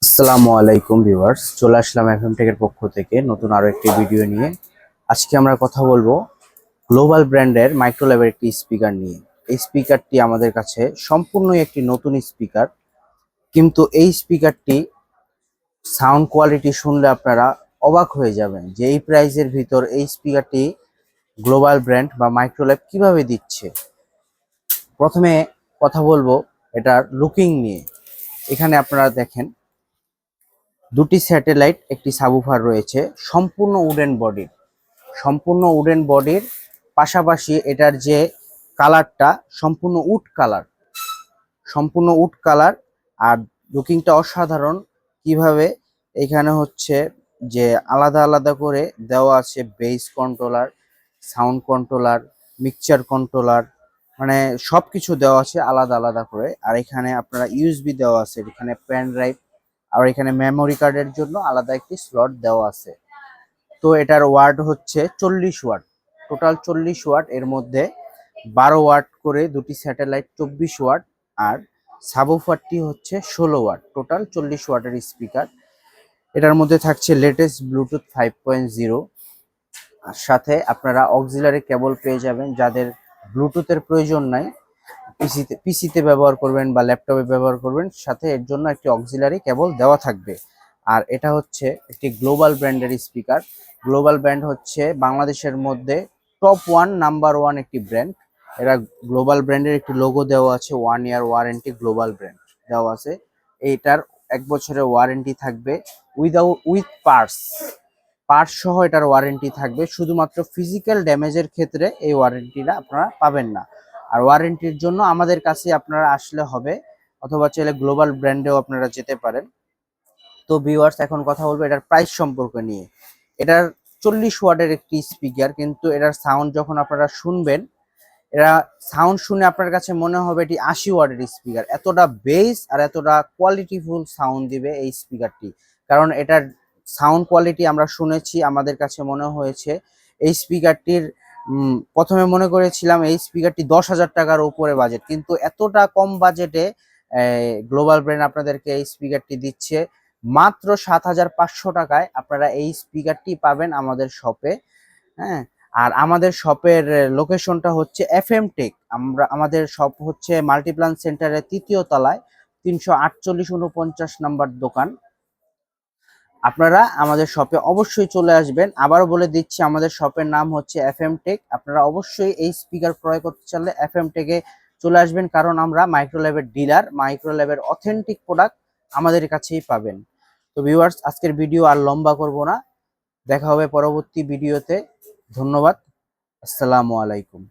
আসসালামু আলাইকুম ভিউয়ার্স, চলে আসলাম এফএম টেকের পক্ষ থেকে নতুন আরো একটি ভিডিও নিয়ে। আজকে আমরা কথা বলবো গ্লোবাল ব্র্যান্ডের মাইক্রোল্যাবের একটি স্পিকার নিয়ে। এই স্পিকারটি আমাদের কাছে সম্পূর্ণই একটি নতুন স্পিকার, কিন্তু এই স্পিকারটি সাউন্ড কোয়ালিটি শুনলে আপনারা অবাক হয়ে যাবেন যে এই প্রাইসের ভিতর এই স্পিকারটি গ্লোবাল ব্র্যান্ড বা মাইক্রোল্যাব কিভাবে দিচ্ছে। প্রথমে কথা বলবো এটার লুকিং নিয়ে। এখানে আপনারা দেখেন দুটি স্যাটেলাইট, একটি সাবউফার রয়েছে, সম্পূর্ণ উডেন বডির পাশাপাশি এটার যে কালারটা সম্পূর্ণ উড কালার। আর লুকিংটা অসাধারণ। কিভাবে এখানে হচ্ছে যে আলাদা আলাদা করে দেওয়া আছে base controller, sound controller, mixture controller, মানে সবকিছু দেওয়া আছে আলাদা আলাদা করে। আর এখানে আপনারা ইউএসবি দেওয়া আছে, এখানে পেন ড্রাইভ, আর এখানে মেমোরি কার্ডের জন্য আলাদা একটি স্লট দেওয়া আছে। তো এটার ওয়াট হচ্ছে 40 ওয়াট, টোটাল 40 ওয়াট। এর মধ্যে 12 ওয়াট করে দুটি স্যাটেলাইট, 24 ওয়াট, আর সাবউফারটি হচ্ছে 16 ওয়াট, টোটাল 40 ওয়াটের স্পিকার। এটার মধ্যে থাকছে লেটেস্ট ব্লুটুথ 5.0, আর সাথে আপনারা অক্সিলারি কেবল পেয়ে যাবেন। যাদের ব্লুটুথের প্রয়োজন নাই, পিসিতে ব্যবহার করবেন বা ল্যাপটপে ব্যবহার করবেন, সাথে এর জন্য একটি অক্সিলারি কেবল দেওয়া থাকবে। আর এটা হচ্ছে একটি গ্লোবাল ব্র্যান্ডের স্পিকার। গ্লোবাল ব্র্যান্ড হচ্ছে বাংলাদেশের মধ্যে টপ 1 নাম্বার 1 একটি ব্র্যান্ড। এরা গ্লোবাল ব্র্যান্ডের একটি লোগো দেওয়া আছে, 1 ইয়ার ওয়ারেন্টি গ্লোবাল ব্র্যান্ড দেওয়া আছে। এইটার 1 বছরের ওয়ারেন্টি থাকবে উইথ পার্টস সহ এটার ওয়ারেন্টি থাকবে। শুধুমাত্র ফিজিক্যাল ড্যামেজের ক্ষেত্রে এই ওয়ারেন্টিটা আপনারা পাবেন না। আর ওয়ারেন্টির জন্য আমাদের কাছে আপনারা আসলে হবে, অথবা চাইলে গ্লোবাল ব্র্যান্ডেও আপনারা যেতে পারেন। তো ভিউয়ার্স, এখন কথা বলবো এটার প্রাইস সম্পর্কে নিয়ে। এটার 40 ওয়াটের একটি স্পিকার, কিন্তু এটার সাউন্ড যখন আপনারা শুনবেন, এরা সাউন্ড শুনে আপনার কাছে মনে হবে এটি 80 ওয়াটের স্পিকার। এতটা বেস আর এতটা কোয়ালিটিফুল সাউন্ড দিবে এই স্পিকারটি। কারণ এটার সাউন্ড কোয়ালিটি আমরা শুনেছি, আমাদের কাছে মনে হয়েছে এই স্পিকারটির প্রথমে মনে করেছিলাম এই স্পিকারটি 10,000 টাকার উপরে বাজেট, কিন্তু এতটা কম বাজেটে গ্লোবাল ব্র্যান্ড আপনাদেরকে এই স্পিকারটি দিচ্ছে মাত্র 7,500 টাকায়। আপনারা এই স্পিকারটি পাবেন আমাদের শপে। হ্যাঁ, আর আমাদের শপের লোকেশনটা হচ্ছে এফএম টেক। আমাদের শপ হচ্ছে মাল্টিপ্লান সেন্টারের 3য় তলায়, 348-49 নম্বর দোকান। আপনারা আমাদের শপে অবশ্যই চলে আসবেন। আবারও বলে দিচ্ছি, আমাদের শপের নাম হচ্ছে এফএম টেক। আপনারা অবশ্যই এই স্পিকার ক্রয় করতে চাইলে এফএম টেকে চলে আসবেন, কারণ আমরা মাইক্রোল্যাবের ডিলার। মাইক্রোল্যাবের অথেন্টিক প্রোডাক্ট আমাদের কাছেই পাবেন। তো ভিউয়ার্স, আজকের ভিডিও আর লম্বা করব না, দেখা হবে পরবর্তী ভিডিওতে। ধন্যবাদ। আসসালামু আলাইকুম।